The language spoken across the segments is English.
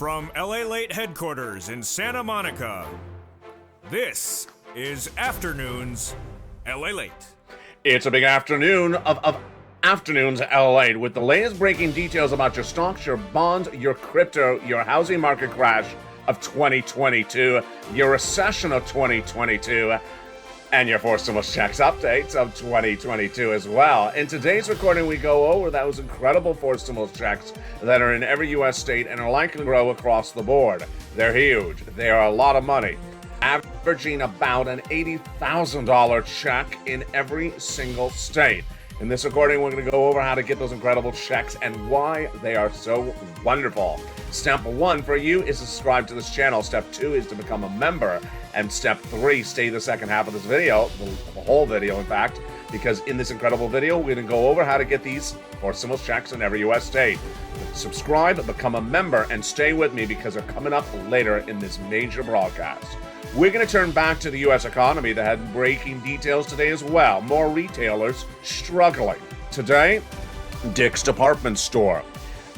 From LALATE headquarters in Santa Monica, this is Afternoons LALATE. It's a big afternoon of Afternoons LALATE with the latest breaking details about your stocks, your bonds, your crypto, your housing market crash of 2022, your recession of 2022, and your four stimulus checks updates of 2022 as well. In today's recording, we go over those incredible four stimulus checks that are in every U.S. state and are likely to grow across the board. They're huge. They are a lot of money, averaging about an $80,000 check in every single state. In this recording, we're going to go over how to get those incredible checks and why they are so wonderful. Step 1 for you is to subscribe to this channel. Step 2 is to become a member. And step 3, stay the second half of this video, the whole video in fact, because in this incredible video, we're going to go over how to get these four stimulus checks in every U.S. state. Subscribe, become a member, and stay with me because they're coming up later in this major broadcast. We're going to turn back to the U.S. economy that had breaking details today as well. More retailers struggling. Today, Dick's Department Store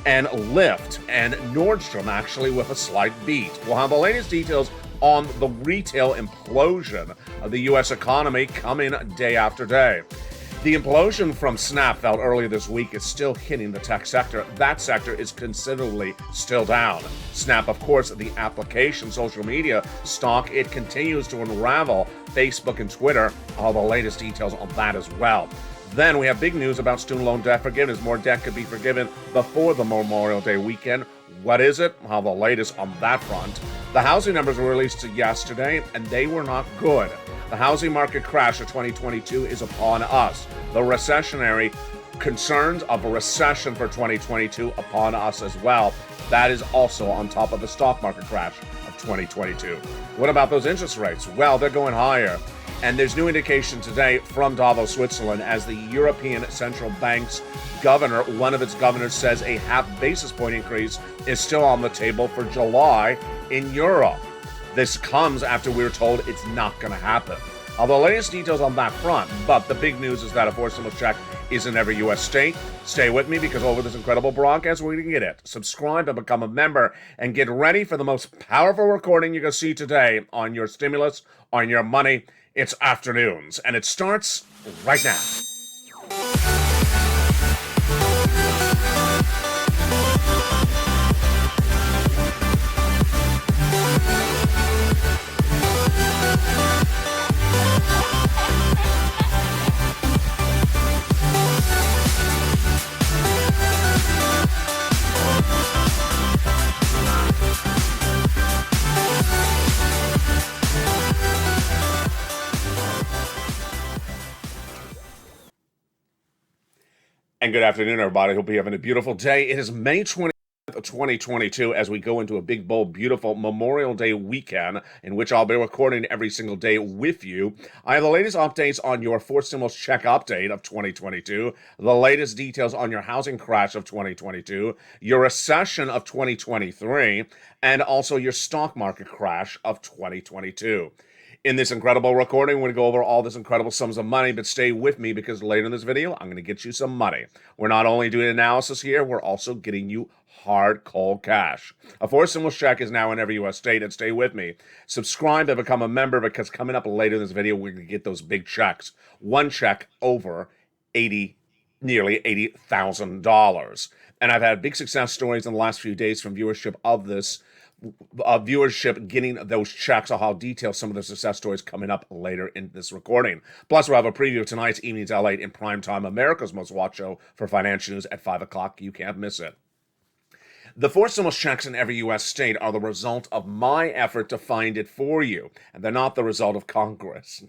and Lyft and Nordstrom actually with a slight beat. We'll have the latest details on the retail implosion of the U.S. economy coming day after day. The implosion from Snap felt earlier this week is still hitting the tech sector. That sector is considerably still down. Snap, of course, the application social media stock, it continues to unravel. Facebook and Twitter, all the latest details on that as well. Then we have big news about student loan debt forgiveness. More debt could be forgiven before the Memorial Day weekend. What is it? Well, the latest on that front. The housing numbers were released yesterday, and they were not good. The housing market crash of 2022 is upon us. The recessionary concerns of a recession for 2022 upon us as well. That is also on top of the stock market crash of 2022. What about those interest rates? Well, they're going higher. And there's new indication today from Davos, Switzerland, as the European Central Bank's governor, one of its governors, says a half basis point increase is still on the table for July in Europe. This comes after we were told it's not going to happen. The latest details on that front, but the big news is that a four stimulus check is in every U.S. state. Stay with me because over this incredible broadcast, we're going to get it. Subscribe and become a member and get ready for the most powerful recording you're going to see today on your stimulus, on your money. It's Afternoons, and it starts right now. And good afternoon, everybody. Hope you're having a beautiful day. It is May 20th of 2022 as we go into a big, bold, beautiful Memorial Day weekend in which I'll be recording every single day with you. I have the latest updates on your four stimulus check update of 2022, the latest details on your housing crash of 2022, your recession of 2023, and also your stock market crash of 2022. In this incredible recording, we're going to go over all this incredible sums of money, but stay with me because later in this video, I'm going to get you some money. We're not only doing analysis here, we're also getting you hard, cold cash. A four stimulus check is now in every U.S. state, and stay with me. Subscribe and become a member because coming up later in this video, we're going to get those big checks. One check over nearly $80,000. And I've had big success stories in the last few days from viewership of this viewership getting those checks. I'll detail some of the success stories coming up later in this recording. Plus, we'll have a preview of tonight's Evenings LALATE in primetime, America's most watched show for financial news at 5 o'clock. You can't miss it. The four stimulus checks in every U.S. state are the result of my effort to find it for you, and they're not the result of Congress.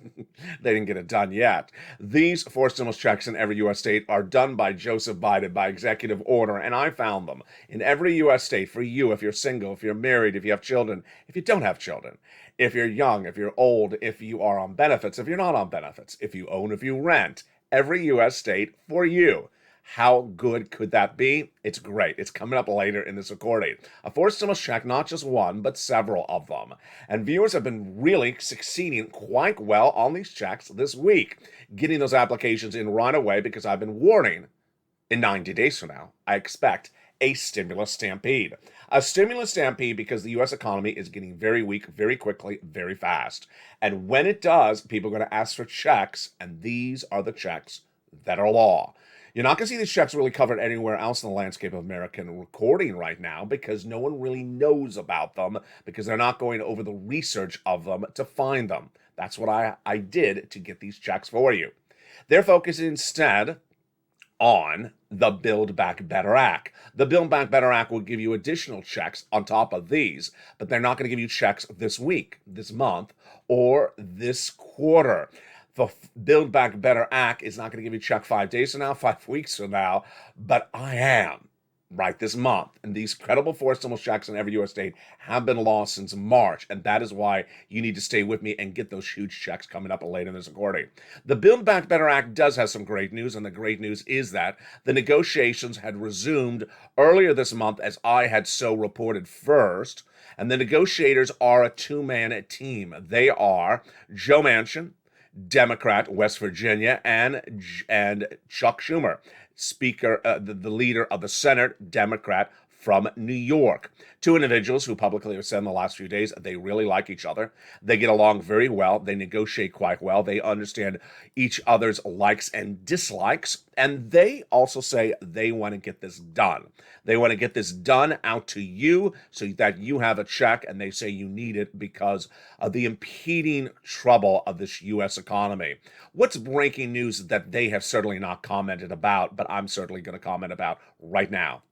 They didn't get it done yet. These four stimulus checks in every U.S. state are done by Joseph Biden by executive order, and I found them in every U.S. state for you if you're single, if you're married, if you have children, if you don't have children, if you're young, if you're old, if you are on benefits, if you're not on benefits, if you own, if you rent. Every U.S. state for you. How good could that be? It's great. It's coming up later in this recording. A four stimulus check, not just one, but several of them. And viewers have been really succeeding quite well on these checks this week, getting those applications in right away because I've been warning in 90 days from now, I expect a stimulus stampede. A stimulus stampede because the U.S. economy is getting very weak very quickly, very fast. And when it does, people are going to ask for checks, and these are the checks that are law. You're not going to see these checks really covered anywhere else in the landscape of American recording right now because no one really knows about them because they're not going over the research of them to find them. That's what I did to get these checks for you. They're focused instead on the Build Back Better Act. The Build Back Better Act will give you additional checks on top of these, but they're not going to give you checks this week, this month, or this quarter. The Build Back Better Act is not going to give you a check 5 days from now, 5 weeks from now, but I am right this month. And these credible forced stimulus checks in every U.S. state have been lost since March, and that is why you need to stay with me and get those huge checks coming up later in this recording. The Build Back Better Act does have some great news, and the great news is that the negotiations had resumed earlier this month, as I had so reported first, and the negotiators are a two-man team. They are Joe Manchin, Democrat, West Virginia, and Chuck Schumer, Speaker, the leader of the Senate, Democrat from New York. Two individuals who publicly have said in the last few days they really like each other. They get along very well. They negotiate quite well. They understand each other's likes and dislikes. And they also say they want to get this done. They want to get this done out to you so that you have a check, and they say you need it because of the impeding trouble of this U.S. economy. What's breaking news that they have certainly not commented about, but I'm certainly going to comment about right now?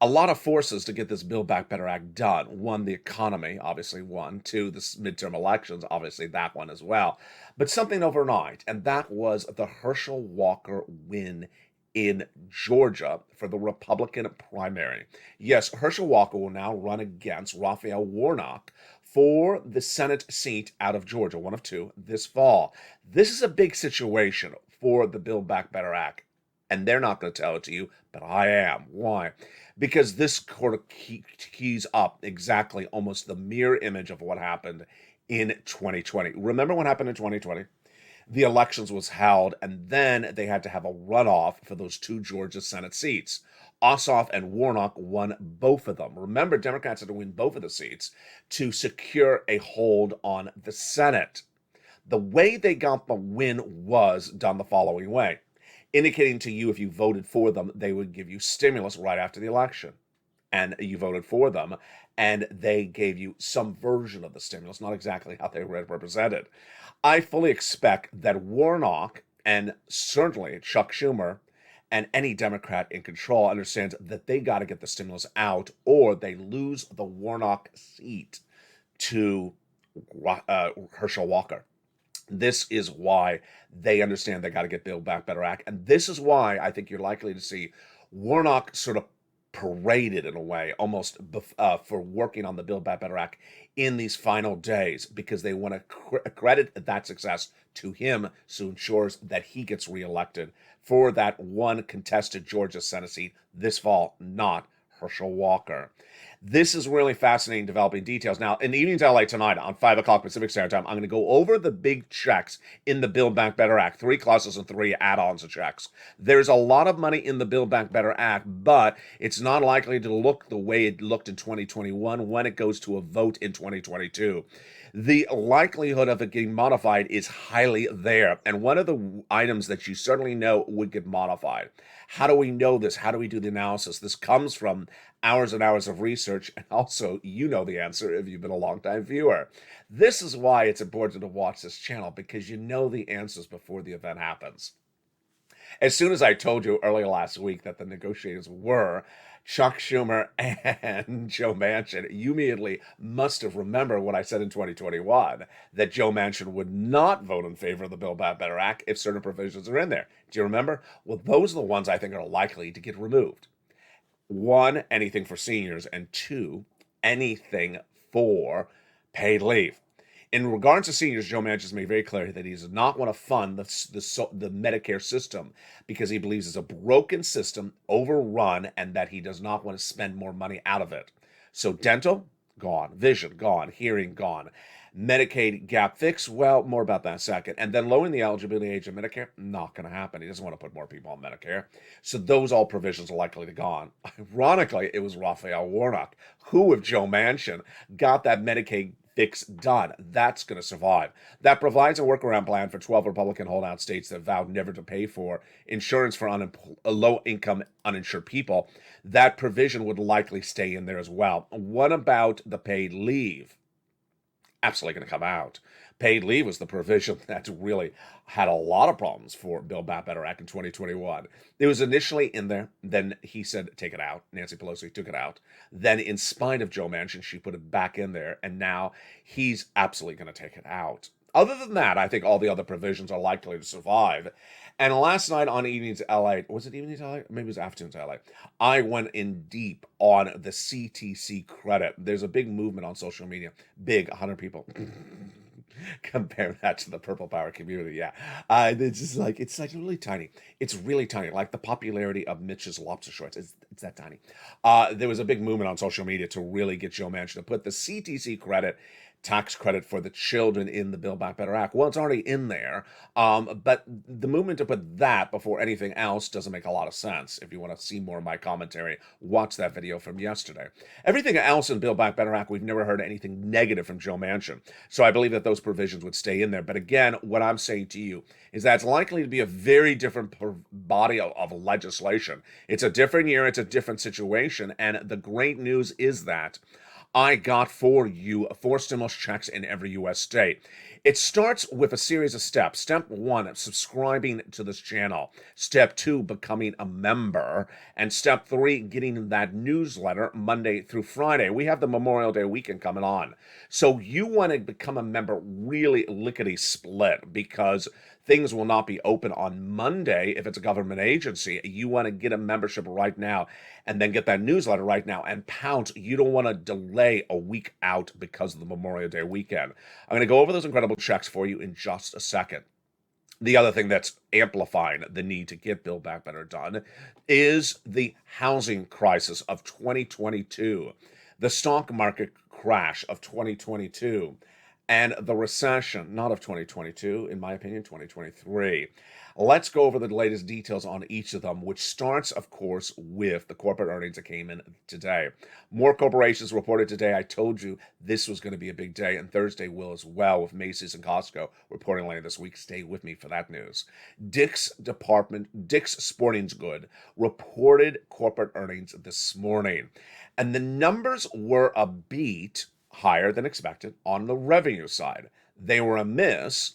A lot of forces to get this Build Back Better Act done. One, the economy, obviously one. Two, the midterm elections, obviously that one as well. But something overnight, and that was the Herschel Walker win in Georgia for the Republican primary. Yes, Herschel Walker will now run against Raphael Warnock for the Senate seat out of Georgia, one of two, this fall. This is a big situation for the Build Back Better Act, and they're not going to tell it to you, but I am. Why? Because this sort of keys up exactly almost the mirror image of what happened in 2020. Remember what happened in 2020? The elections was held, and then they had to have a runoff for those two Georgia Senate seats. Ossoff and Warnock won both of them. Remember, Democrats had to win both of the seats to secure a hold on the Senate. The way they got the win was done the following way, indicating to you if you voted for them, they would give you stimulus right after the election. And you voted for them, and they gave you some version of the stimulus, not exactly how they were represented. I fully expect that Warnock and certainly Chuck Schumer and any Democrat in control understands that they got to get the stimulus out or they lose the Warnock seat to Herschel Walker. This is why they understand they got to get Build Back Better Act. And this is why I think you're likely to see Warnock sort of paraded in a way, almost for working on the Build Back Better Act in these final days, because they want to credit that success to him, so ensures that he gets reelected for that one contested Georgia Senate seat this fall, not Herschel Walker. This is really fascinating developing details. Now, in the evening's LA tonight on 5 o'clock Pacific Standard Time, I'm going to go over the big checks in the Build Back Better Act, 3 clauses and 3 add-ons of checks. There's a lot of money in the Build Back Better Act, but it's not likely to look the way it looked in 2021 when it goes to a vote in 2022. The likelihood of it getting modified is highly there. And one of the items that you certainly know would get modified. How do we know this? How do we do the analysis? This comes from hours and hours of research, and also you know the answer if you've been a longtime viewer. This is why it's important to watch this channel, because you know the answers before the event happens. As soon as I told you earlier last week that the negotiators were Chuck Schumer and Joe Manchin, you immediately must have remembered what I said in 2021, that Joe Manchin would not vote in favor of the Build Back Better Act if certain provisions are in there. Do you remember? Well, those are the ones I think are likely to get removed. 1, anything for seniors, and 2, anything for paid leave. In regards to seniors, Joe Manchin has made very clear that he does not want to fund the Medicare system because he believes it's a broken system, overrun, and that he does not want to spend more money out of it. So dental, gone. Vision, gone. Hearing, gone. Medicaid gap fix, well, more about that in a second. And then lowering the eligibility age of Medicare, not going to happen. He doesn't want to put more people on Medicare. So those all provisions are likely to gone. Ironically, it was Raphael Warnock who, with Joe Manchin, got that Medicaid fix done. That's going to survive. That provides a workaround plan for 12 Republican holdout states that vowed never to pay for insurance for low-income uninsured people. That provision would likely stay in there as well. What about the paid leave? Absolutely going to come out. Paid leave was the provision that really had a lot of problems for Build Back Better Act in 2021. It was initially in there. Then he said, take it out. Nancy Pelosi took it out. Then, in spite of Joe Manchin, she put it back in there. And now he's absolutely going to take it out. Other than that, I think all the other provisions are likely to survive. And last night on Evenings LA, was it Evenings LA? Maybe it was Afternoons LA. I went in deep on the CTC credit. There's a big movement on social media. Big, 100 people. Compare that to the Purple Power community, yeah. It's really tiny. It's really tiny, like the popularity of Mitch's lobster shorts. It's that tiny. There was a big movement on social media to really get Joe Manchin to put the CTC credit, tax credit for the children in the Build Back Better Act. Well, it's already in there, but the movement to put that before anything else doesn't make a lot of sense. If you want to see more of my commentary, watch that video from yesterday. Everything else in Build Back Better Act, we've never heard anything negative from Joe Manchin. So I believe that those provisions would stay in there. But again, what I'm saying to you is that it's likely to be a very different body of legislation. It's a different year, it's a different situation, and the great news is that I got for you 4 stimulus checks in every U.S. state. It starts with a series of steps. Step 1, subscribing to this channel. Step 2, becoming a member. And step 3, getting that newsletter Monday through Friday. We have the Memorial Day weekend coming on. So you want to become a member really lickety-split because things will not be open on Monday if it's a government agency. You want to get a membership right now and then get that newsletter right now and pounce. You don't want to delay a week out because of the Memorial Day weekend. I'm going to go over those incredible checks for you in just a second. The other thing that's amplifying the need to get Build Back Better done is the housing crisis of 2022, the stock market crash of 2022, and the recession, not of 2022, in my opinion, 2023. Let's go over the latest details on each of them, which starts, of course, with the corporate earnings that came in today. More corporations reported today. I told you this was going to be a big day, and Thursday will as well, with Macy's and Costco reporting later this week. Stay with me for that news. Dick's Sporting Goods reported corporate earnings this morning, and the numbers were a beat, higher than expected on the revenue side. They were a miss,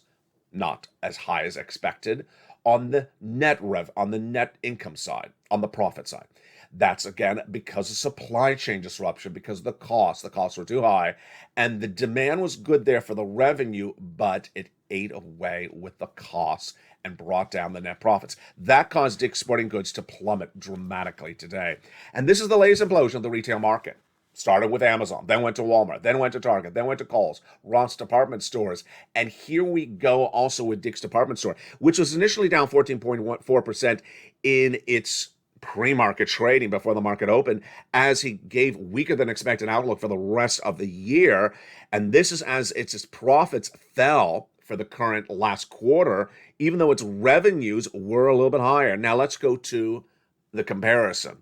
not as high as expected, on the net income side, on the profit side. That's again because of supply chain disruption, because of the costs were too high, and the demand was good there for the revenue, but it ate away with the costs and brought down the net profits. That caused Dick's Sporting Goods to plummet dramatically today. And this is the latest implosion of the retail market. Started with Amazon, then went to Walmart, then went to Target, then went to Kohl's, Ross Department Stores. And here we go also with Dick's Department Store, which was initially down 14.4% in its pre-market trading before the market opened, as he gave weaker than expected outlook for the rest of the year. And this is as its profits fell for the current last quarter, even though its revenues were a little bit higher. Now let's go to the comparison.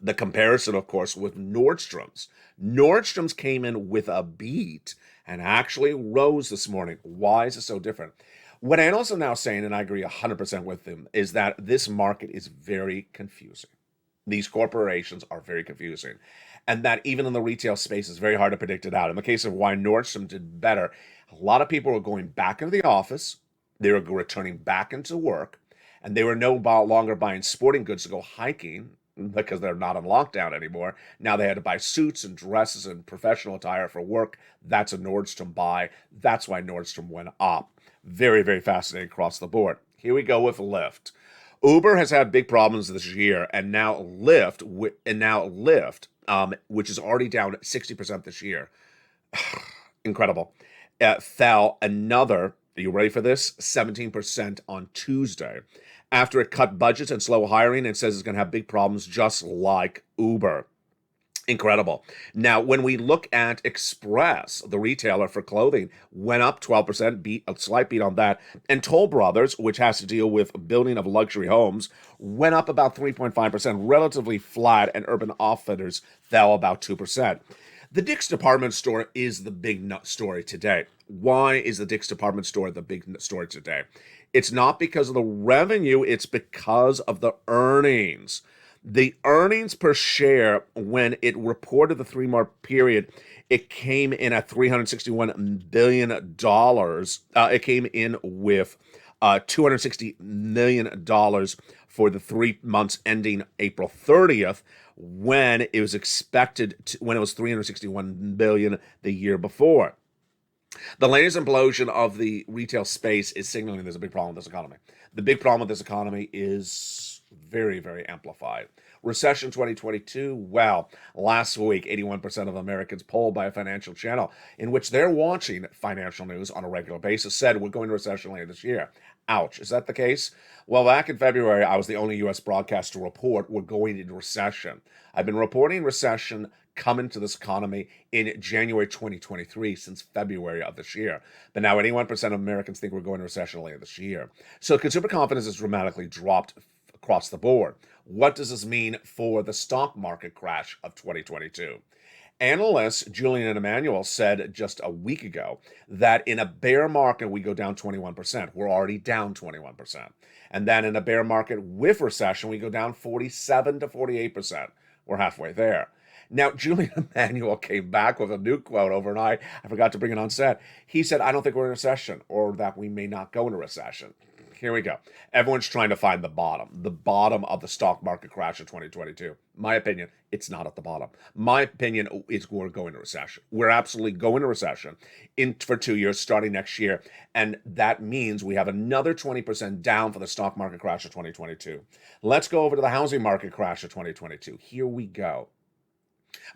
The comparison, of course, with Nordstrom's. Nordstrom's came in with a beat and actually rose this morning. Why is it so different? What analysts are now saying, and I agree 100% with them, is that this market is very confusing. These corporations are very confusing. And that even in the retail space, it's very hard to predict it out. In the case of why Nordstrom did better, a lot of people were going back into the office. They were returning back into work. And they were no longer buying sporting goods to go hiking, because they're not on lockdown anymore. Now they had to buy suits and dresses and professional attire for work. That's a Nordstrom buy. That's why Nordstrom went up. Very, very fascinating across the board. Here we go with Lyft. Uber has had big problems this year, and now Lyft, which is already down 60% this year. Incredible. Fell another, are you ready for this? 17% on Tuesday, after it cut budgets and slow hiring and says it's going to have big problems just like Uber. Incredible. Now, when we look at Express, the retailer for clothing, went up 12%, beat a slight beat on that. And Toll Brothers, which has to deal with building of luxury homes, went up about 3.5%, relatively flat, and Urban Outfitters fell about 2%. The Dick's Department Store is the big story today. Why is the Dick's Department Store the big story today? It's not because of the revenue, it's because of the earnings. The earnings per share, when it reported the 3-month period, it came in at $361 billion. It came in with $260 million for the 3 months ending April 30th, when it was when it was $361 billion the year before. The latest implosion of the retail space is signaling there's a big problem with this economy. The big problem with this economy is very, very amplified. Recession 2022, well, last week, 81% of Americans polled by a financial channel in which they're watching financial news on a regular basis said we're going to recession later this year. Ouch. Is that the case? Well, back in February, I was the only U.S. broadcaster to report we're going into recession. I've been reporting recession coming to this economy in January 2023 since February of this year. But now 81% of Americans think we're going to recession later this year. So consumer confidence has dramatically dropped across the board. What does this mean for the stock market crash of 2022? Analyst Julian and Emmanuel said just a week ago that in a bear market, we go down 21%. We're already down 21%. And then in a bear market with recession, we go down 47 to 48%. We're halfway there. Now, Julian Emmanuel came back with a new quote overnight. I forgot to bring it on set. He said, I don't think we're in a recession, or that we may not go into recession. Here we go. Everyone's trying to find the bottom of the stock market crash of 2022. My opinion, it's not at the bottom. My opinion is we're going to recession. We're absolutely going to recession for 2 years, starting next year. And that means we have another 20% down for the stock market crash of 2022. Let's go over to the housing market crash of 2022. Here we go.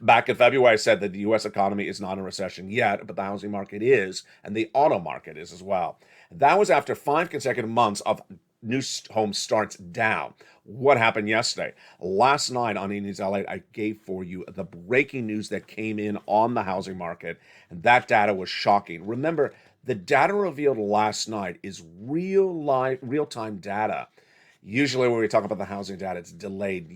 Back in February, I said that the U.S. economy is not in recession yet, but the housing market is, and the auto market is as well. That was after 5 consecutive months of new home starts down. What happened yesterday? Last night on E! News LALATE, I gave for you the breaking news that came in on the housing market, and that data was shocking. Remember, the data revealed last night is real-time data. Usually when we talk about the housing data, it's delayed,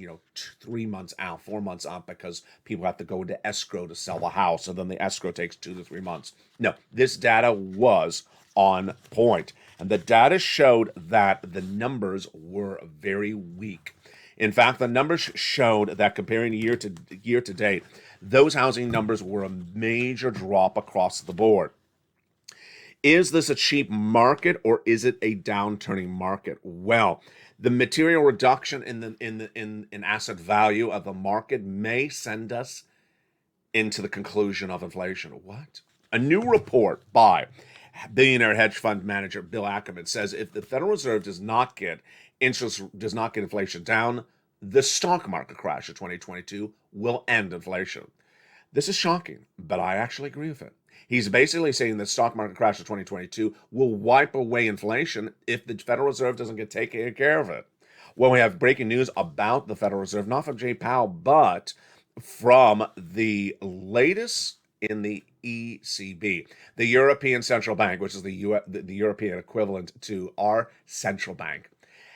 3 months out, 4 months out, because people have to go into escrow to sell the house, and then the escrow takes 2 to 3 months. No, this data was on point. And the data showed that the numbers were very weak. In fact, the numbers showed that comparing year to date, those housing numbers were a major drop across the board. Is this a cheap market, or is it a downturning market? Well, the material reduction in asset value of the market may send us into the conclusion of inflation. What? A new report by billionaire hedge fund manager Bill Ackman says if the Federal Reserve does not get inflation down, the stock market crash of 2022 will end inflation. This is shocking, but I actually agree with it. He's basically saying the stock market crash of 2022 will wipe away inflation if the Federal Reserve doesn't take care of it. Well, we have breaking news about the Federal Reserve, not from Jay Powell, but from the latest in the ECB, the European Central Bank, which is the European equivalent to our central bank,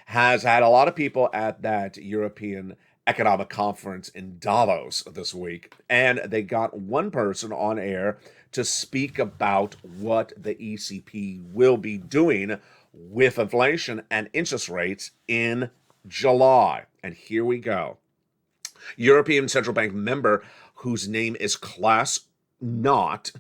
has had a lot of people at that European economic conference in Davos this week, and they got one person on air to speak about what the ECB will be doing with inflation and interest rates in July. And here we go. European Central Bank member whose name is Klaas Knot,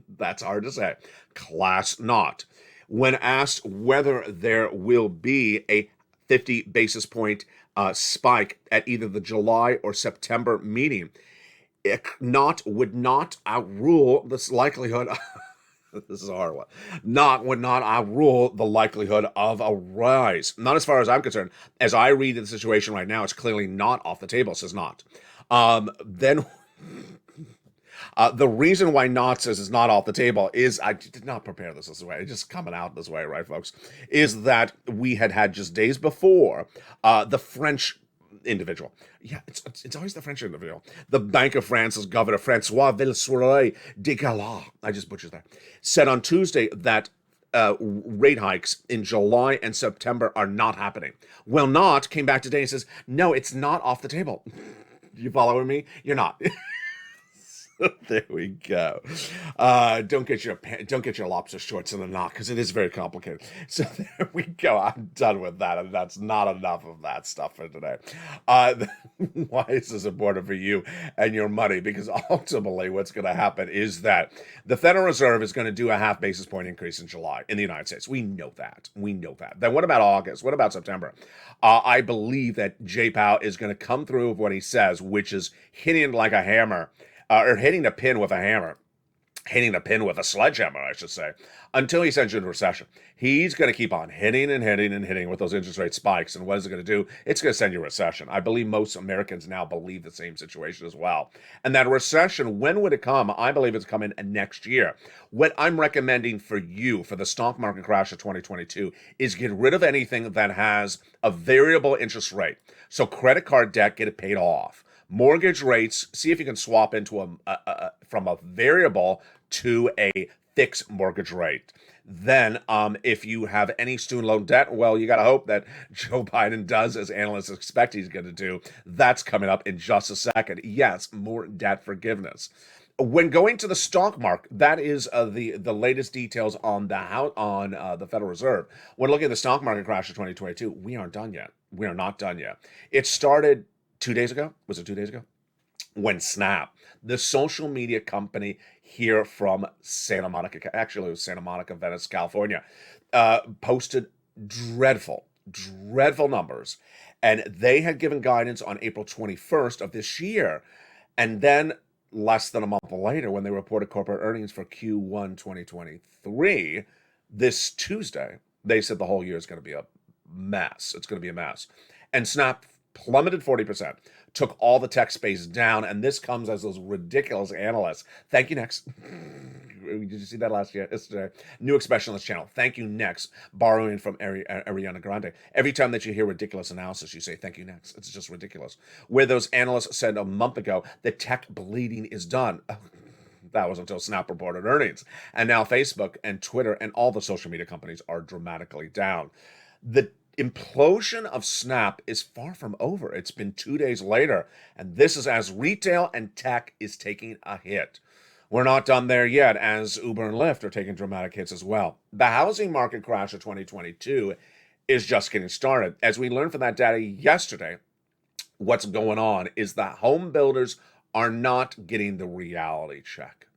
that's hard to say, Klaas Knot, when asked whether there will be a 50 basis point spike at either the July or September meeting, Knot would not outrule this likelihood. This is a hard one. Knot would not outrule the likelihood of a rise. Not as far as I'm concerned. As I read the situation right now, it's clearly not off the table, says Knot. Then the reason why Knot says it's not off the table is, I did not prepare this way, it's just coming out this way, right, folks, is that we had just days before the French individual. Yeah, it's always the French individual. The Bank of France's governor, Francois Villesoleil de Galas, I just butchered that, said on Tuesday that rate hikes in July and September are not happening. Will not came back today and says, no, it's not off the table. You following me? You're not. There we go. Don't get your lobster shorts in a knot because it is very complicated. So there we go. I'm done with that, and that's not enough of that stuff for today. Why is this important for you and your money? Because ultimately, what's going to happen is that the Federal Reserve is going to do a half basis point increase in July in the United States. We know that. Then what about August? What about September? I believe that J. Powell is going to come through with what he says, which is hitting like a hammer. Or hitting a pin with a hammer, hitting a pin with a sledgehammer, I should say, until he sends you into recession. He's going to keep on hitting and hitting and hitting with those interest rate spikes. And what is it going to do? It's going to send you a recession. I believe most Americans now believe the same situation as well. And that recession, when would it come? I believe it's coming next year. What I'm recommending for you for the stock market crash of 2022 is get rid of anything that has a variable interest rate. So credit card debt, get it paid off. Mortgage rates, see if you can swap into from a variable to a fixed mortgage rate. Then, if you have any student loan debt, well, you got to hope that Joe Biden does, as analysts expect he's going to do. That's coming up in just a second. Yes, more debt forgiveness. When going to the stock market, that is the latest details on the Federal Reserve. When looking at the stock market crash of 2022, we aren't done yet. We are not done yet. It started 2 days ago. Was it 2 days ago? When Snap, the social media company here from Santa Monica, actually it was Santa Monica, Venice, California, posted dreadful numbers. And they had given guidance on April 21st of this year. And then less than a month later, when they reported corporate earnings for Q1 2023, this Tuesday, they said the whole year is going to be a mess. It's going to be a mess. And Snap plummeted 40%, took all the tech space down, and this comes as those ridiculous analysts. Thank you, next. Did you see that yesterday? New expression on this channel. Thank you, next. Borrowing from Ariana Grande. Every time that you hear ridiculous analysis, you say, thank you, next. It's just ridiculous. Where those analysts said a month ago, the tech bleeding is done. That was until Snap reported earnings. And now Facebook and Twitter and all the social media companies are dramatically down. The implosion of Snap is far from over. It's been 2 days later, and this is as retail and tech is taking a hit. We're not done there yet, as Uber and Lyft are taking dramatic hits as well. The housing market crash of 2022 is just getting started. As we learned from that data yesterday, what's going on is that home builders are not getting the reality check.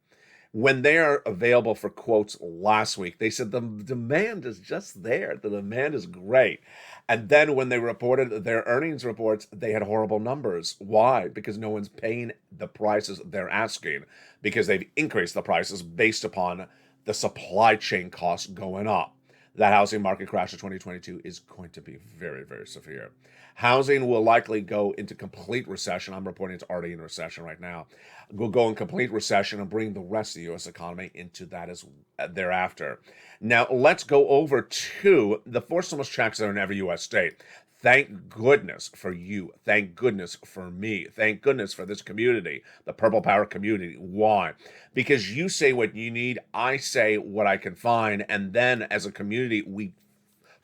When they are available for quotes last week, they said the demand is just there. The demand is great. And then when they reported their earnings reports, they had horrible numbers. Why? Because no one's paying the prices they're asking, because they've increased the prices based upon the supply chain costs going up. That housing market crash of 2022 is going to be very, very severe. Housing will likely go into complete recession. I'm reporting it's already in recession right now. Will go in complete recession and bring the rest of the U.S. economy into that as thereafter. Now, let's go over to the four stimulus checks that are in every U.S. state. Thank goodness for you. Thank goodness for me. Thank goodness for this community, the Purple Power community. Why? Because you say what you need, I say what I can find, and then as a community, we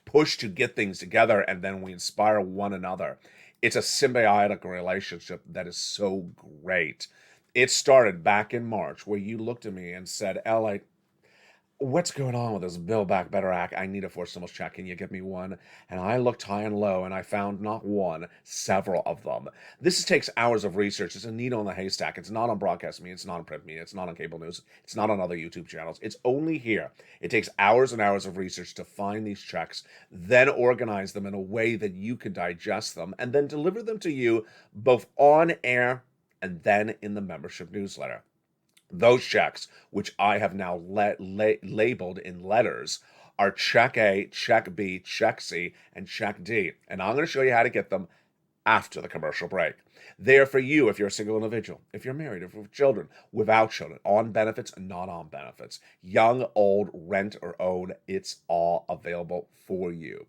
push to get things together, and then we inspire one another. It's a symbiotic relationship that is so great. It started back in March, where you looked at me and said, "LA, what's going on with this Build Back Better Act? I need a four stimulus check. Can you get me one?" And I looked high and low, and I found not one, several of them. This takes hours of research. It's a needle in the haystack. It's not on broadcast media. It's not on print media. It's not on cable news. It's not on other YouTube channels. It's only here. It takes hours and hours of research to find these checks, then organize them in a way that you can digest them, and then deliver them to you both on air and then in the membership newsletter. Those checks, which I have now labeled in letters, are Check A, Check B, Check C, and Check D. And I'm going to show you how to get them after the commercial break. They are for you if you're a single individual, if you're married, if you're children, without children, on benefits, not on benefits, young, old, rent, or own. It's all available for you.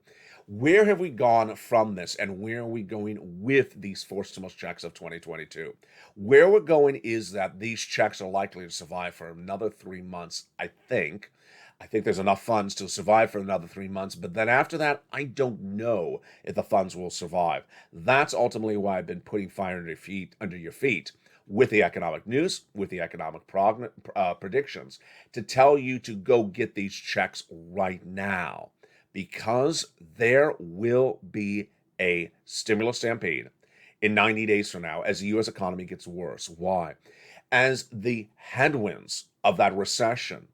Where have we gone from this, and where are we going with these 4 stimulus checks of 2022? Where we're going is that these checks are likely to survive for another 3 months, I think. I think there's enough funds to survive for another 3 months, but then after that, I don't know if the funds will survive. That's ultimately why I've been putting fire under your feet with the economic news, with the economic predictions, to tell you to go get these checks right now, because there will be a stimulus stampede in 90 days from now as the U.S. economy gets worse. Why? As the headwinds of that recession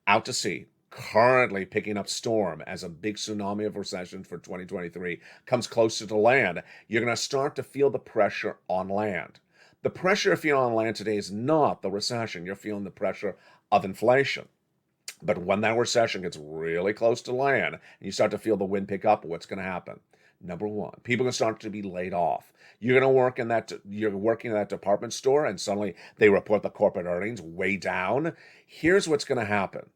out to sea, currently picking up storm as a big tsunami of recession for 2023 comes closer to land, you're going to start to feel the pressure on land. The pressure you're feeling on land today is not the recession. You're feeling the pressure of inflation. But when that recession gets really close to land and you start to feel the wind pick up, what's going to happen? Number one, people are going to start to be laid off. You're working in that department store and suddenly they report the corporate earnings way down. Here's what's going to happen.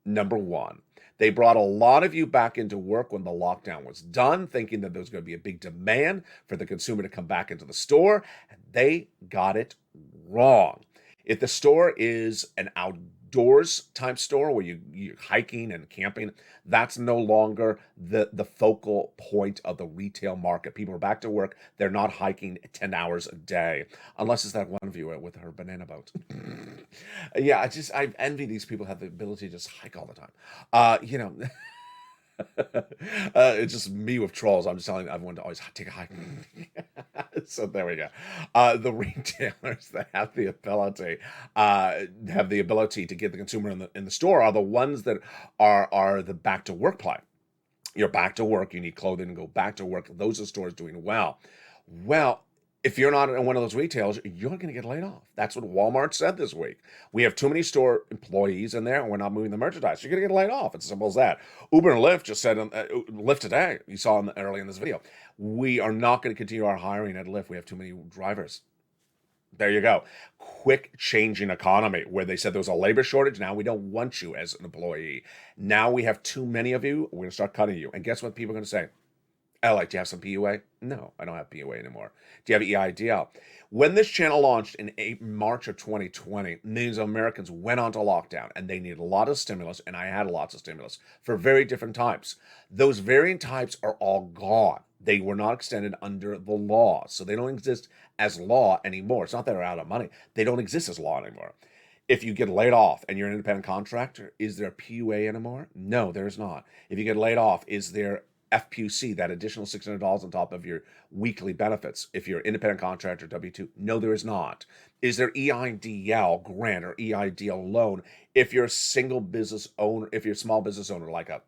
Number one, they brought a lot of you back into work when the lockdown was done, thinking that there was going to be a big demand for the consumer to come back into the store, and they got it wrong. If the store is an outdoors type store where you're hiking and camping, that's no longer the focal point of the retail market. People are back to work. They're not hiking 10 hours a day, unless it's that one viewer with her banana boat. Yeah, I envy these people who have the ability to just hike all the time. It's just me with trolls. I'm just telling everyone to always take a hike. So there we go. The retailers that have the ability to get the consumer in the store are the ones that are the back to work play. You're back to work. You need clothing and go back to work. Those are stores doing well. Well, if you're not in one of those retailers, you're going to get laid off. That's what Walmart said this week. We have too many store employees in there, and we're not moving the merchandise. You're going to get laid off. It's as simple as that. Uber and Lyft just said, Lyft today, you saw early in this video, we are not going to continue our hiring at Lyft. We have too many drivers. There you go. Quick changing economy where they said there was a labor shortage. Now we don't want you as an employee. Now we have too many of you. We're going to start cutting you. And guess what people are going to say? Do you have some PUA? No, I don't have PUA anymore. Do you have EIDL? When this channel launched in March of 2020, millions of Americans went onto lockdown and they needed a lot of stimulus, and I had lots of stimulus for very different types. Those variant types are all gone. They were not extended under the law, so they don't exist as law anymore. It's not that they're out of money. They don't exist as law anymore. If you get laid off and you're an independent contractor, is there PUA anymore? No, there is not. If you get laid off, is there FPUC, that additional $600 on top of your weekly benefits if you're independent contractor W-2? No, there is not. Is there EIDL grant or EIDL loan if you're a single business owner, if you're a small business owner like a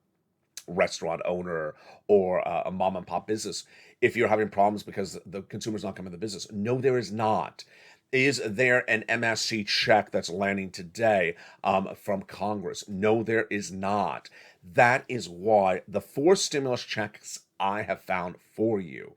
restaurant owner or a mom and pop business, if you're having problems because the consumer's not coming to the business? No, there is not. Is there an MSC check that's landing today from Congress? No, there is not. That is why the 4 stimulus checks I have found for you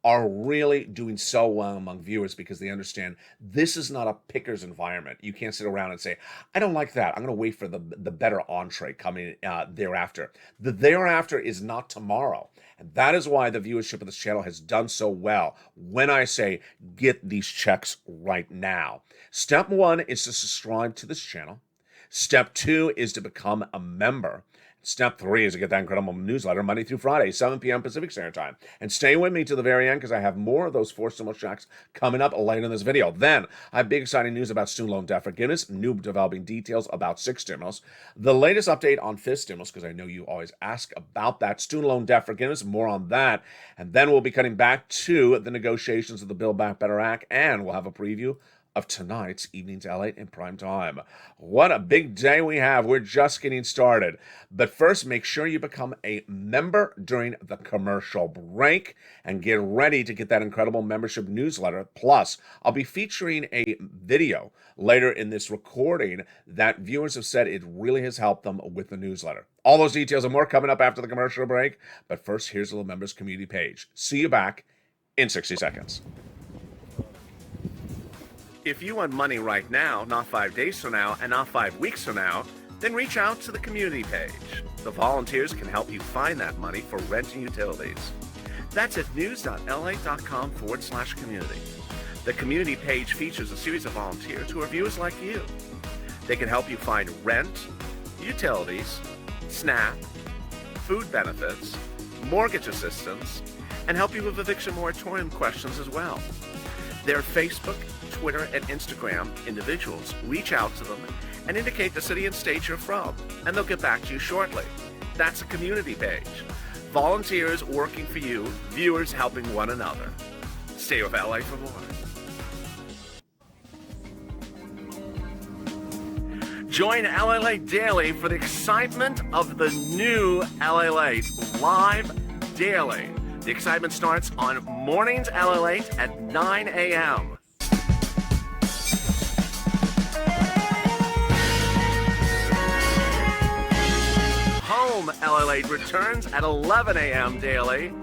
are really doing so well among viewers, because they understand this is not a picker's environment. You can't sit around and say, I don't like that. I'm going to wait for the better entree coming thereafter. The thereafter is not tomorrow. And that is why the viewership of this channel has done so well when I say get these checks right now. Step 1 is to subscribe to this channel. Step 2 is to become a member. Step 3 is to get that incredible newsletter Monday through Friday, 7 p.m. Pacific Standard Time. And stay with me to the very end, because I have more of those 4 stimulus checks coming up later in this video. Then, I have big exciting news about student loan debt forgiveness, new developing details about 6th stimulus, the latest update on 5th stimulus, because I know you always ask about that, student loan debt forgiveness, more on that. And then we'll be cutting back to the negotiations of the Build Back Better Act, and we'll have a preview of tonight's Evenings LALATE in prime time. What a big day we have. We're just getting started. But first, make sure you become a member during the commercial break and get ready to get that incredible membership newsletter. Plus, I'll be featuring a video later in this recording that viewers have said it really has helped them with the newsletter. All those details and more coming up after the commercial break. But first, here's the members community page. See you back in 60 seconds. If you want money right now, not 5 days from now, and not 5 weeks from now, then reach out to the community page. The volunteers can help you find that money for rent and utilities. That's at news.lalate.com/community. The community page features a series of volunteers who are viewers like you. They can help you find rent, utilities, SNAP, food benefits, mortgage assistance, and help you with eviction moratorium questions as well. Their Facebook, Twitter, and Instagram individuals reach out to them and indicate the city and state you're from, and they'll get back to you shortly. That's a community page. Volunteers working for you, viewers helping one another. Stay with LA for more. Join LALATE Daily for the excitement of the new LALATE live daily. The excitement starts on mornings LALATE at 9 a.m. Home LALATE returns at 11 a.m. daily.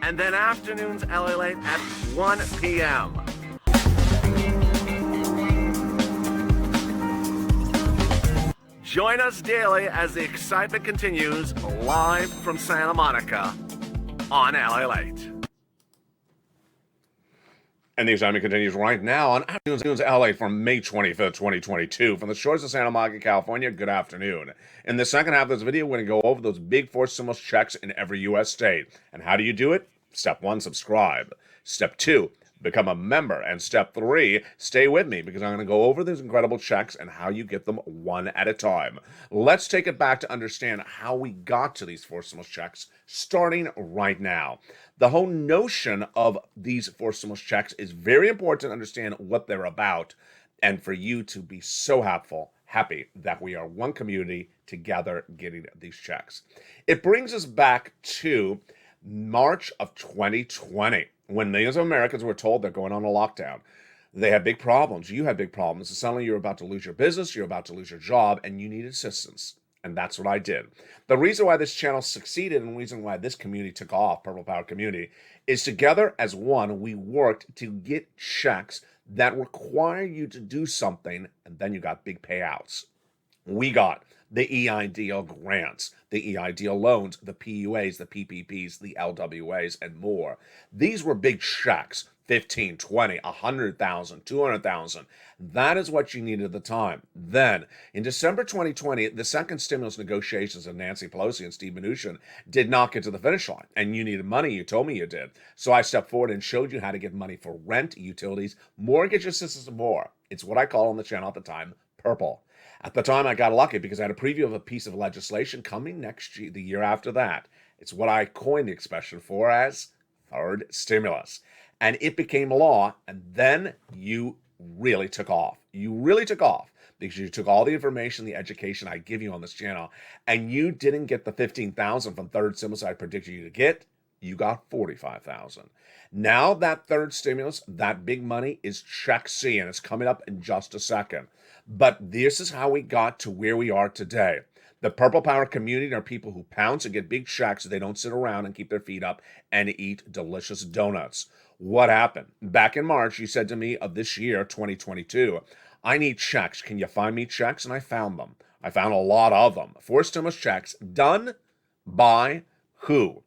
And then afternoons LALATE at 1 p.m. Join us daily as the excitement continues live from Santa Monica on LALATE. And the excitement continues right now on Afternoons LA from May 25th, 2022. From the shores of Santa Monica, California, good afternoon. In the second half of this video, we're going to go over those big four stimulus checks in every U.S. state. And how do you do it? Step 1, subscribe. Step 2, become a member. And step 3, stay with me because I'm going to go over these incredible checks and how you get them one at a time. Let's take it back to understand how we got to these four stimulus checks, starting right now. The whole notion of these four stimulus checks is very important to understand what they're about and for you to be so happy that we are one community together getting these checks. It brings us back to March of 2020, when millions of Americans were told they're going on a lockdown. They had big problems. You had big problems. And suddenly you're about to lose your business, you're about to lose your job, and you need assistance. And that's what I did. The reason why this channel succeeded and the reason why this community took off, Purple Power Community, is together as one, we worked to get checks that require you to do something, and then you got big payouts. We got the EIDL grants, the EIDL loans, the PUAs, the PPPs, the LWAs, and more. These were big checks, 15, 20, 100,000, 200,000. That is what you needed at the time. Then, in December 2020, the second stimulus negotiations of Nancy Pelosi and Steve Mnuchin did not get to the finish line. And you needed money. You told me you did. So I stepped forward and showed you how to get money for rent, utilities, mortgage assistance, and more. It's what I call on the channel at the time, Purple. At the time, I got lucky because I had a preview of a piece of legislation coming next year, the year after that. It's what I coined the expression for as third stimulus. And it became law, and then you really took off. You really took off because you took all the information, the education I give you on this channel, and you didn't get the 15,000 from third stimulus I predicted you to get. You got 45,000. Now that third stimulus, that big money is check C, and it's coming up in just a second. But this is how we got to where we are today. The Purple Power community are people who pounce and get big checks so they don't sit around and keep their feet up and eat delicious donuts. What happened? Back in March, you said to me of this year, 2022, I need checks. Can you find me checks? And I found them. I found a lot of them. 4 stimulus checks done by who?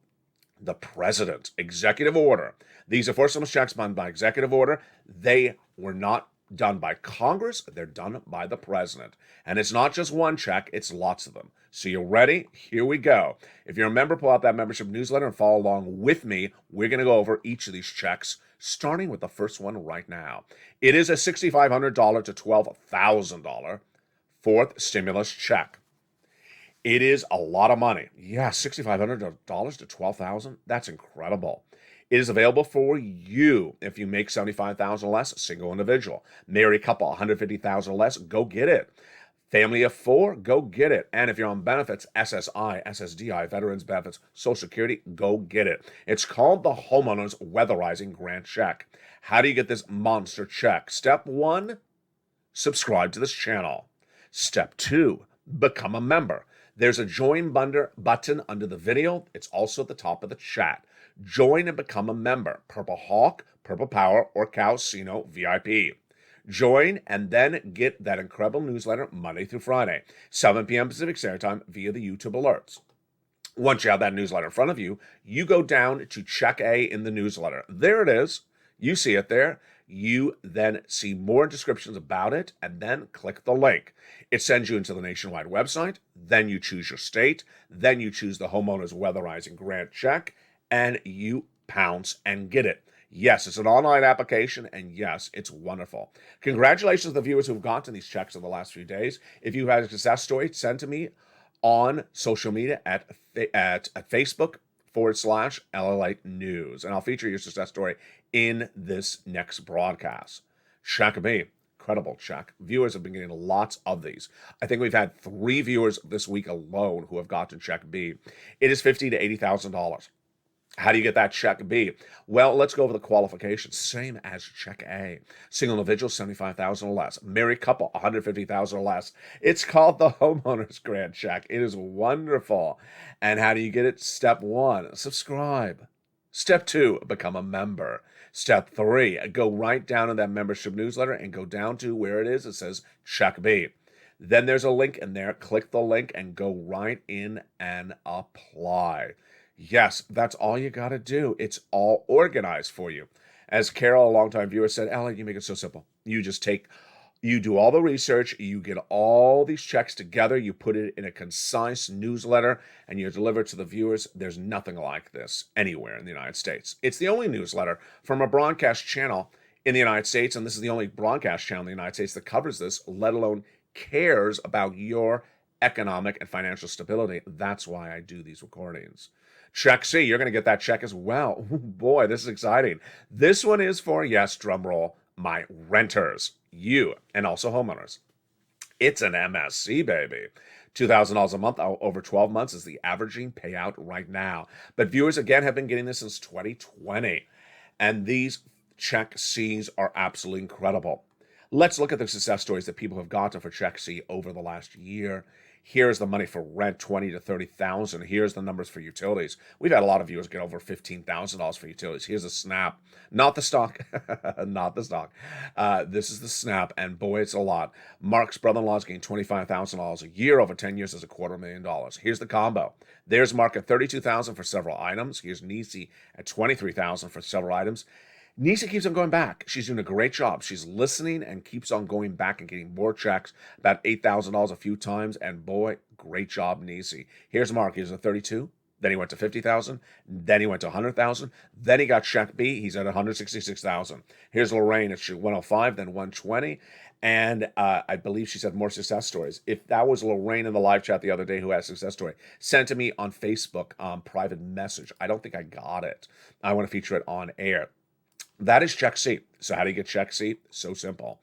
The president. Executive order. These are 4 stimulus checks done by executive order. They were not done by Congress, they're done by the president. And it's not just one check, it's lots of them. So you ready? Here we go. If you're a member, pull out that membership newsletter and follow along with me. We're going to go over each of these checks, starting with the first one right now. It is a $6,500 to $12,000 fourth stimulus check. It is a lot of money. Yeah, $6,500 to $12,000. That's incredible. It is available for you if you make $75,000 or less, single individual. Married couple, $150,000 or less, go get it. Family of 4, go get it. And if you're on benefits, SSI, SSDI, Veterans Benefits, Social Security, go get it. It's called the Homeowners Weatherizing Grant Check. How do you get this monster check? Step 1, subscribe to this channel. Step 2, become a member. There's a join button under the video. It's also at the top of the chat. Join and become a member. Purple Hawk, Purple Power, or Calcino VIP. Join and then get that incredible newsletter Monday through Friday, 7 p.m. Pacific Standard Time via the YouTube alerts. Once you have that newsletter in front of you, you go down to check A in the newsletter. There it is. You see it there. You then see more descriptions about it and then click the link. It sends you into the nationwide website. Then you choose your state. Then you choose the homeowner's weatherizing grant check and you pounce and get it. Yes, it's an online application, and yes, it's wonderful. Congratulations to the viewers who've gotten these checks in the last few days. If you've had a success story, send to me on social media at Facebook.com/LALATE News, and I'll feature your success story in this next broadcast. Check B. Incredible check. Viewers have been getting lots of these. I think we've had 3 viewers this week alone who have gotten check B. It is $50,000 to $80,000. How do you get that check B? Well, let's go over the qualifications. Same as check A. Single individual, $75,000 or less. Married couple, $150,000 or less. It's called the homeowner's grant check. It is wonderful. And how do you get it? Step 1, subscribe. Step 2, become a member. Step 3, go right down in that membership newsletter and go down to where it is. It says check B. Then there's a link in there. Click the link and go right in and apply. Yes, that's all you got to do. It's all organized for you. As Carol, a longtime viewer, said, Alan, you make it so simple. You do all the research, you get all these checks together, you put it in a concise newsletter, and you deliver it to the viewers. There's nothing like this anywhere in the United States. It's the only newsletter from a broadcast channel in the United States, and this is the only broadcast channel in the United States that covers this, let alone cares about your economic and financial stability. That's why I do these recordings. Check C, you're going to get that check as well. Ooh, boy, this is exciting. This one is for, yes, drum roll, my renters, you, and also homeowners. It's an MSC, baby. $2,000 a month over 12 months is the averaging payout right now. But viewers, again, have been getting this since 2020. And these check Cs are absolutely incredible. Let's look at the success stories that people have gotten for check C over the last year. Here's the money for rent, $20,000 to $30,000. Here's the numbers for utilities. We've had a lot of viewers get over $15,000 for utilities. Here's a snap, not the stock, not the stock. This is the snap, and boy, it's a lot. Mark's brother-in-law is getting $25,000 a year over 10 years as $250,000. Here's the combo. There's Mark at $32,000 for several items. Here's Nisi at $23,000 for several items. Nisa keeps on going back. She's doing a great job. She's listening and keeps on going back and getting more checks, about $8,000 a few times. And boy, great job, Nisi. Here's Mark. He's at 32. Then he went to 50,000. Then he went to 100,000. Then he got check B. He's at 166,000. Here's Lorraine at 105, then 120. And I believe she said more success stories. If that was Lorraine in the live chat the other day who had a success story, send it to me on Facebook, private message. I don't think I got it. I want to feature it on air. That is check C. So how do you get check C? So simple.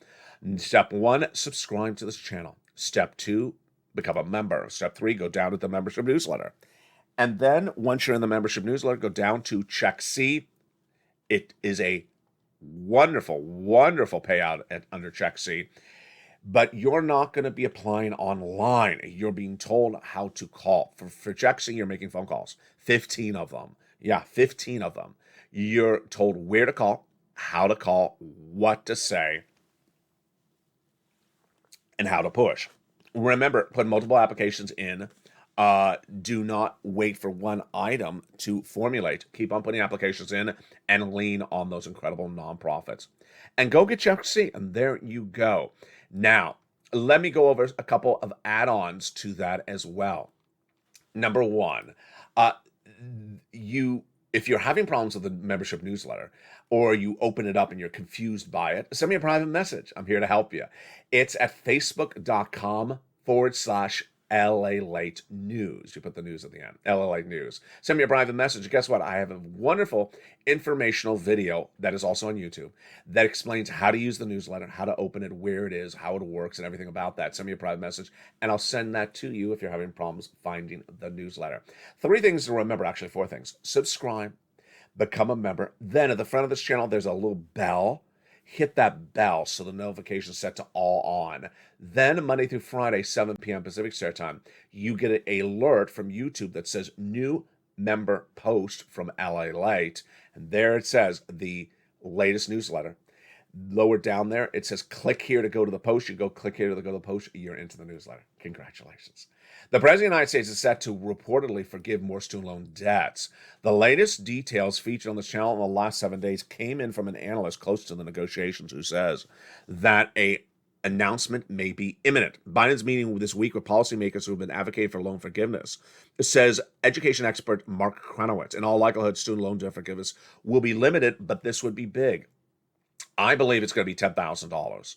Step 1, subscribe to this channel. Step 2, become a member. Step 3, go down to the membership newsletter. And then once you're in the membership newsletter, go down to check C. It is a wonderful, wonderful payout under check C. But you're not going to be applying online. You're being told how to call. For check C, you're making phone calls. 15 of them. Yeah, 15 of them. You're told where to call, how to call, what to say, and how to push. Remember, put multiple applications in. Do not wait for one item to formulate. Keep on putting applications in and lean on those incredible nonprofits. And go get check C, and there you go. Now, let me go over a couple of add-ons to that as well. Number 1, if you're having problems with the membership newsletter, or you open it up and you're confused by it, send me a private message. I'm here to help you. It's at facebook.com/LALATE News. You put the news at the end, LALATE News. Send me a private message. Guess what? I have a wonderful informational video that is also on YouTube that explains how to use the newsletter, how to open it, where it is, how it works, and everything about that. Send me a private message, and I'll send that to you if you're having problems finding the newsletter. 3 things to remember, actually 4 things. Subscribe, become a member. Then at the front of this channel, there's a little bell. hit that bell so the notification is set to all on. Then Monday through Friday, 7 p.m. Pacific Standard Time, you get an alert from YouTube that says new member post from LALATE. And there it says the latest newsletter. Lower down there, it says click here to go to the post. You go click here to go to the post. You're into the newsletter. Congratulations. The President of the United States is set to reportedly forgive more student loan debts. The latest details featured on this channel in the last 7 days came in from an analyst close to the negotiations who says that a announcement may be imminent. Biden's meeting this week with policymakers who have been advocating for loan forgiveness, says education expert Mark Kranowitz. In all likelihood, student loan debt forgiveness will be limited, but this would be big. I believe it's going to be $10,000.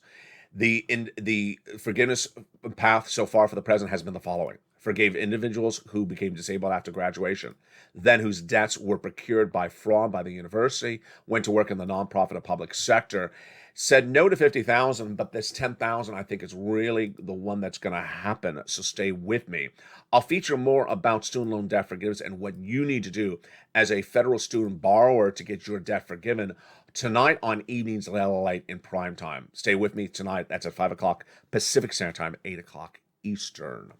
The forgiveness path so far for the president has been the following: forgave individuals who became disabled after graduation, then whose debts were procured by fraud by the university, went to work in the nonprofit or public sector, said no to 50,000, but this 10,000 I think is really the one that's going to happen. So stay with me. I'll feature more about student loan debt forgiveness and what you need to do as a federal student borrower to get your debt forgiven tonight on Evenings LALATE in prime time. Stay with me tonight. That's at 5 o'clock Pacific Standard Time, 8 o'clock Eastern.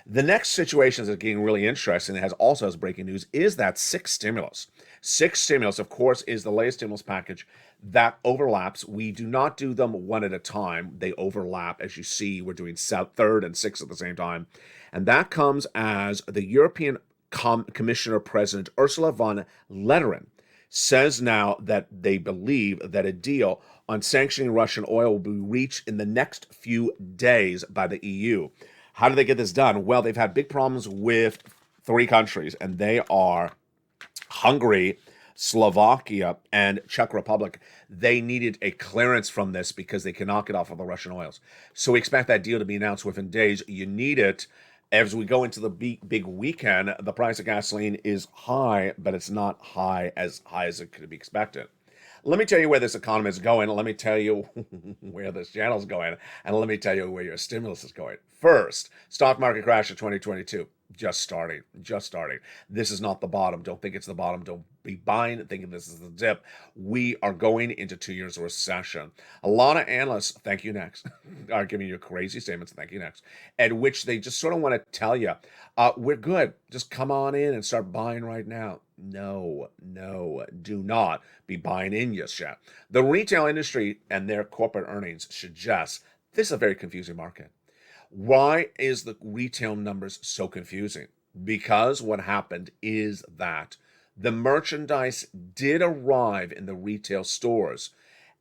The next situation that's getting really interesting, and also has breaking news, is that six stimulus. Six stimulus, of course, is the latest stimulus package that overlaps. We do not do them one at a time. They overlap. As you see, we're doing third and sixth at the same time. And that comes as the European Commissioner President Ursula von Leyen says now that they believe that a deal on sanctioning Russian oil will be reached in the next few days by the EU. How do they get this done? Well, they've had big problems with three countries, and they are Hungary, Slovakia, and Czech Republic. They needed a clearance from this because they cannot get off of the Russian oils. So we expect that deal to be announced within days. You need it. As we go into the big weekend, the price of gasoline is high, but it's not high as it could be expected. Let me tell you where this economy is going. Let me tell you where this channel is going. And let me tell you where your stimulus is going. First, stock market crash of 2022. Just starting. This is not the bottom. Don't think it's the bottom. Don't be buying it thinking this is the dip. We are going into 2 years of recession. A lot of analysts, thank you next, are giving you crazy statements, thank you next, at which they just sort of want to tell you, we're good. Just come on in and start buying right now. No, do not be buying in just yet. The retail industry and their corporate earnings suggest this is a very confusing market. Why is the retail numbers so confusing? Because what happened is that the merchandise did arrive in the retail stores,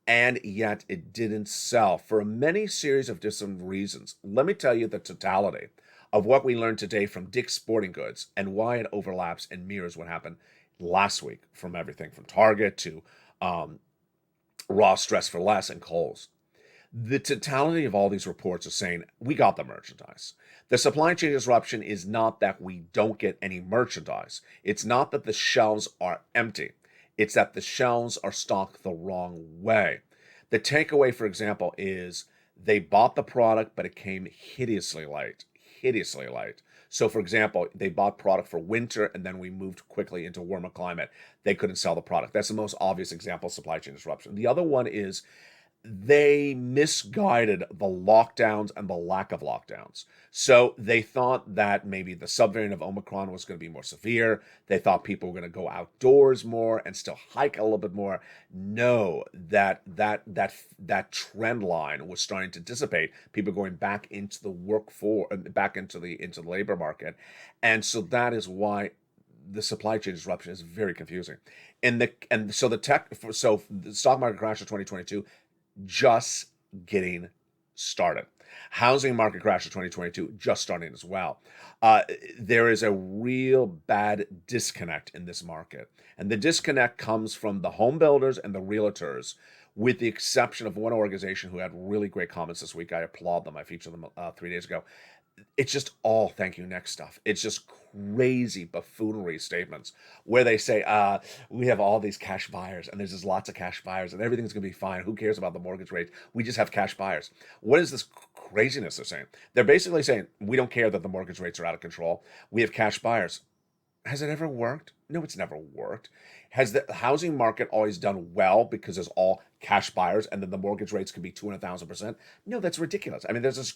and yet it didn't sell for many series of different reasons. Let me tell you the totality of what we learned today from Dick's Sporting Goods and why it overlaps and mirrors what happened last week from everything from Target to Ross Dress for Less and Kohl's. The totality of all these reports are saying we got the merchandise. The supply chain disruption is not that we don't get any merchandise. It's not that the shelves are empty. It's that the shelves are stocked the wrong way. The takeaway, for example, is they bought the product, but it came hideously late. So, for example, they bought product for winter, and then we moved quickly into warmer climate. They couldn't sell the product. That's the most obvious example of supply chain disruption. The other one is they misguided the lockdowns and the lack of lockdowns. So they thought that maybe the subvariant of Omicron was going to be more severe. They thought people were going to go outdoors more and still hike a little bit more. No, that trend line was starting to dissipate. People going back into the workforce, back into the labor market, and so that is why the supply chain disruption is very confusing. So the stock market crash of 2022. Just getting started. Housing market crash of 2022 just starting as well. There is a real bad disconnect in this market. And the disconnect comes from the home builders and the realtors, with the exception of one organization who had really great comments this week. I applaud them. I featured them 3 days ago. It's just all thank you next stuff. It's just crazy buffoonery statements where they say, we have all these cash buyers and there's just lots of cash buyers and everything's going to be fine. Who cares about the mortgage rate? We just have cash buyers. What is this craziness they're saying? They're basically saying, we don't care that the mortgage rates are out of control. We have cash buyers. Has it ever worked? No, it's never worked. Has the housing market always done well because there's all cash buyers and then the mortgage rates could be 200,000%? No, that's ridiculous. I mean, that's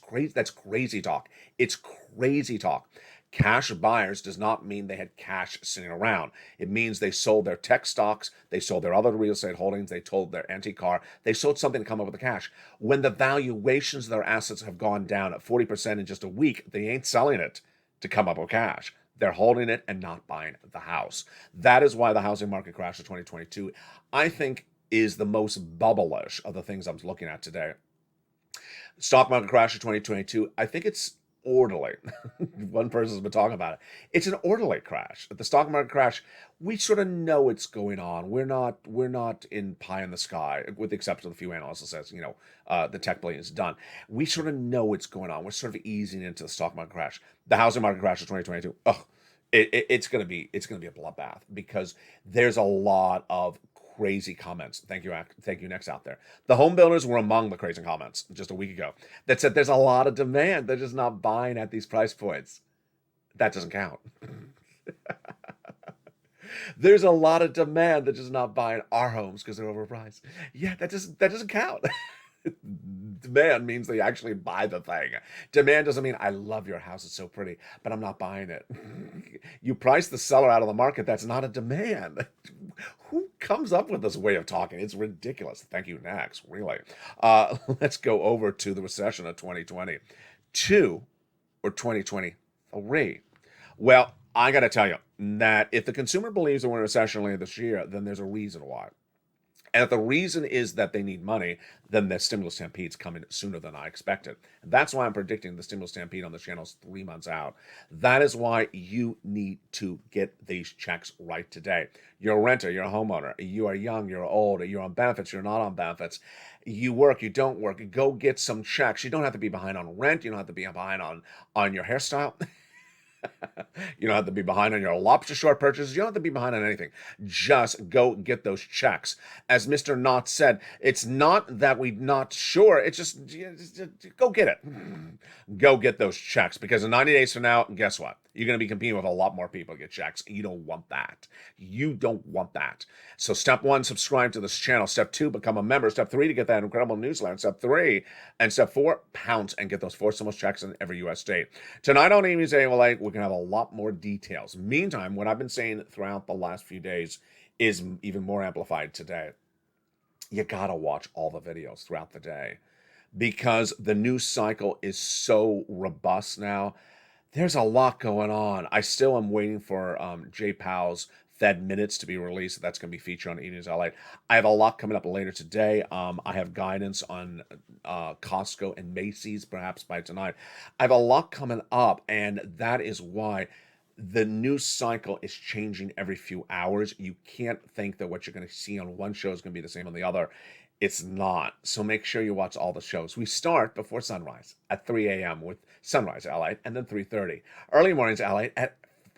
crazy talk. It's crazy talk. Cash buyers does not mean they had cash sitting around. It means they sold their tech stocks, they sold their other real estate holdings, they sold their antique car, they sold something to come up with the cash. When the valuations of their assets have gone down at 40% in just a week, they ain't selling it to come up with cash. They're holding it and not buying the house. That is why the housing market crash of 2022, I think, is the most bubblish of the things I'm looking at today. Stock market crash of 2022, I think it's orderly. One person's been talking about it. It's an orderly crash. The stock market crash, we sort of know it's going on. We're not in pie in the sky, with the exception of a few analysts that says, the tech bullion is done. We sort of know it's going on. We're sort of easing into the stock market crash. The housing market crash of 2022, it's gonna be a bloodbath because there's a lot of crazy comments. Thank you, next out there. The home builders were among the crazy comments just a week ago that said there's a lot of demand. They're just not buying at these price points. That doesn't count. There's a lot of demand. They're just not buying our homes because they're overpriced. Yeah, that doesn't count. Demand means they actually buy the thing. Demand doesn't mean I love your house, it's so pretty, but I'm not buying it. You price the seller out of the market, that's not a demand. Who comes up with this way of talking? It's ridiculous. Thank you, next, really. Let's go over to the recession of 2022 or 2023. Well, I got to tell you that if the consumer believes that we're in a recession later this year, then there's a reason why. And if the reason is that they need money, then the stimulus stampede's coming sooner than I expected. And that's why I'm predicting the stimulus stampede on the channel's 3 months out. That is why you need to get these checks right today. You're a renter, you're a homeowner, you are young, you're old, you're on benefits, you're not on benefits, you work, you don't work, go get some checks. You don't have to be behind on rent, you don't have to be behind on your hairstyle. You don't have to be behind on your lobster short purchases. You don't have to be behind on anything. Just go get those checks. As Mr. Knott said, it's not that we're not sure. It's just go get it. Go get those checks because in 90 days from now, guess what? You're going to be competing with a lot more people to get checks. You don't want that. You don't want that. So step 1, subscribe to this channel. Step 2, become a member. Step 3, to get that incredible newsletter. Step 3 and step 4, pounce and get those 4 stimulus checks in every U.S. state. Tonight on Amy's LALATE, we're going to have a lot more details. Meantime, what I've been saying throughout the last few days is even more amplified today. You got to watch all the videos throughout the day because the news cycle is so robust now. There's a lot going on. I still am waiting for Jay Powell's Fed minutes to be released. That's going to be featured on E-News LA. I have a lot coming up later today. I have guidance on Costco and Macy's perhaps by tonight. I have a lot coming up, and that is why the news cycle is changing every few hours. You can't think that what you're going to see on one show is going to be the same on the other. It's not. So make sure you watch all the shows. We start before sunrise at 3 a.m. with Sunrise LA, and then 3:30. Early mornings LA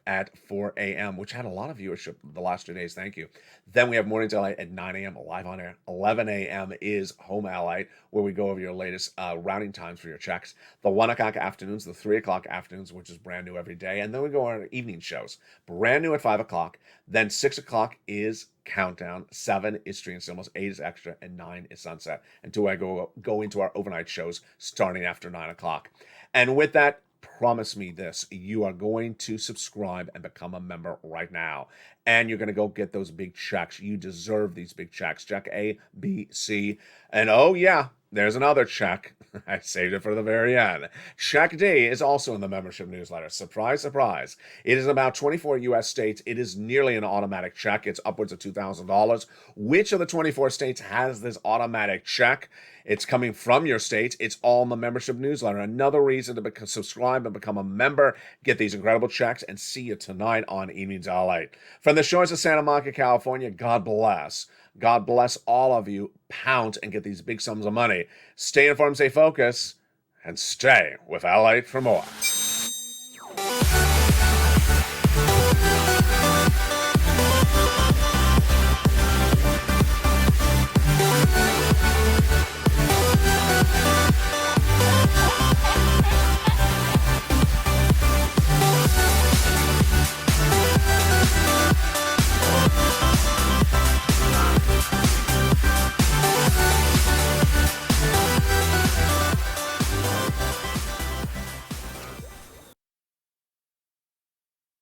at 4 a.m., which had a lot of viewership the last 2 days. Thank you. Then we have Mornings LA at 9 a.m. live on air. 11 a.m. is Home LA, where we go over your latest routing times for your checks. The 1 o'clock afternoons, the 3 o'clock afternoons, which is brand new every day. And then we go on our evening shows. Brand new at 5 o'clock. Then 6 o'clock is Countdown. 7 is Stream Stimulus. 8 is Extra. And 9 is Sunset. Until I go into our overnight shows starting after 9 o'clock. And with that, promise me this, you are going to subscribe and become a member right now, and you're going to go get those big checks. You deserve these big checks. Check A, B, C, and oh yeah, there's another check. I saved it for the very end. Check D is also in the membership newsletter. Surprise, surprise. It is about 24 U.S. states. It is nearly an automatic check. It's upwards of $2,000. Which of the 24 states has this automatic check? It's coming from your state. It's all in the membership newsletter. Another reason to subscribe and become a member. Get these incredible checks and see you tonight on Evenings LA. From the shores of Santa Monica, California, God bless. God bless all of you. Pound and get these big sums of money. Stay informed, stay focused, and stay with LA for more.